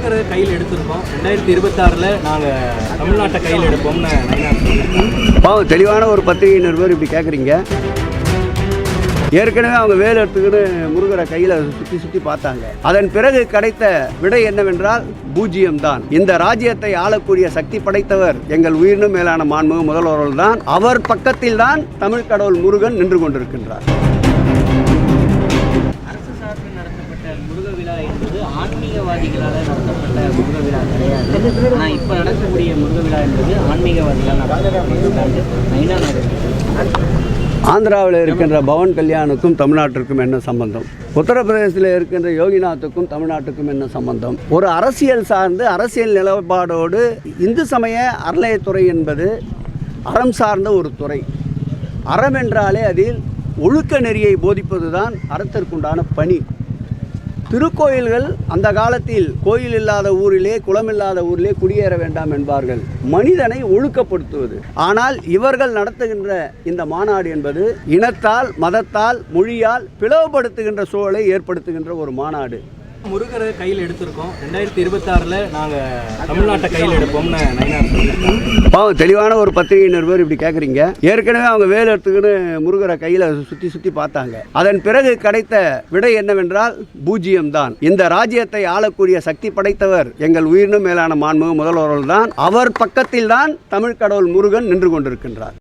முருகரை கையில் எடுத்திருக்கோம். 2026 நாங்கள் தமிழ்நாட்டை கையில் எடுப்போம்னு பாவம் தெளிவான ஒரு பத்திரிகை நிருபர் இப்படி கேட்குறீங்க. ஏற்கனவே அவங்க வேலை எடுத்துக்கிட்டு முருகரை கையில் சுற்றி சுற்றி பார்த்தாங்க. அதன் பிறகு கிடைத்த விடை என்னவென்றால் பூஜ்ஜியம்தான். இந்த ராஜ்யத்தை ஆளக்கூடிய சக்தி படைத்தவர் எங்கள் உயிரினும் மேலான மாண்புமிகு முதல்வர்கள் தான். அவர் பக்கத்தில் தான் தமிழ் கடவுள் முருகன் நின்று கொண்டிருக்கின்றார். அரசு சார்பில் நடத்தப்பட்ட முருக விழா என்பது ஆன்மீகவாதிகளால் நடத்தப்பட்ட முருக விழா கிடையாது. ஆனால் இப்போ நடக்கக்கூடிய முருக விழா என்பது ஆன்மீகவாதிகளால் நடத்தப்பட்ட ஆந்திராவில் இருக்கின்ற பவன் கல்யாணுக்கும் தமிழ்நாட்டிற்கும் என்ன சம்பந்தம்? உத்தரப்பிரதேசத்தில் இருக்கின்ற யோகிநாத்துக்கும் தமிழ்நாட்டுக்கும் என்ன சம்பந்தம்? ஒரு அரசியல் சார்ந்து அரசியல் நிலப்பாடோடு இந்து சமய அறநிலையத்துறை என்பது அறம் சார்ந்த ஒரு துறை. அறம் என்றாலே அதில் ஒழுக்க நெறியை போதிப்பது தான் அறத்திற்குண்டான பணி. திருக்கோயில்கள் அந்த காலத்தில் கோயில் இல்லாத ஊரிலே குளமில்லாத ஊரிலே குடியேற வேண்டாம் என்பார்கள். மனிதனை ஒழுக்கப்படுத்துவது. ஆனால் இவர்கள் நடத்துகின்ற இந்த மாநாடு என்பது இனத்தால் மதத்தால் மொழியால் பிளவுபடுத்துகின்ற சூழலை ஏற்படுத்துகின்ற ஒரு மாநாடு. முருகரை கையில் எடுத்திருக்கோம். 2026 நாங்கள் தமிழ்நாட்டை கையில் எடுப்போம்னு பாவம் தெளிவான ஒரு பத்திரிகை நிருபர் இப்படி கேட்குறீங்க. ஏற்கனவே அவங்க வேலை எடுத்துக்கிட்டு முருகரை கையில் சுற்றி சுற்றி பார்த்தாங்க. அதன் பிறகு கிடைத்த விடை என்னவென்றால் பூஜ்ஜியம்தான். இந்த ராஜ்யத்தை ஆளக்கூடிய சக்தி படைத்தவர் எங்கள் உயிரினும் மேலான மாண்புமிகு முதல்வர்கள் தான். அவர் பக்கத்தில் தான் தமிழ் கடவுள் முருகன் நின்று கொண்டிருக்கின்றார்.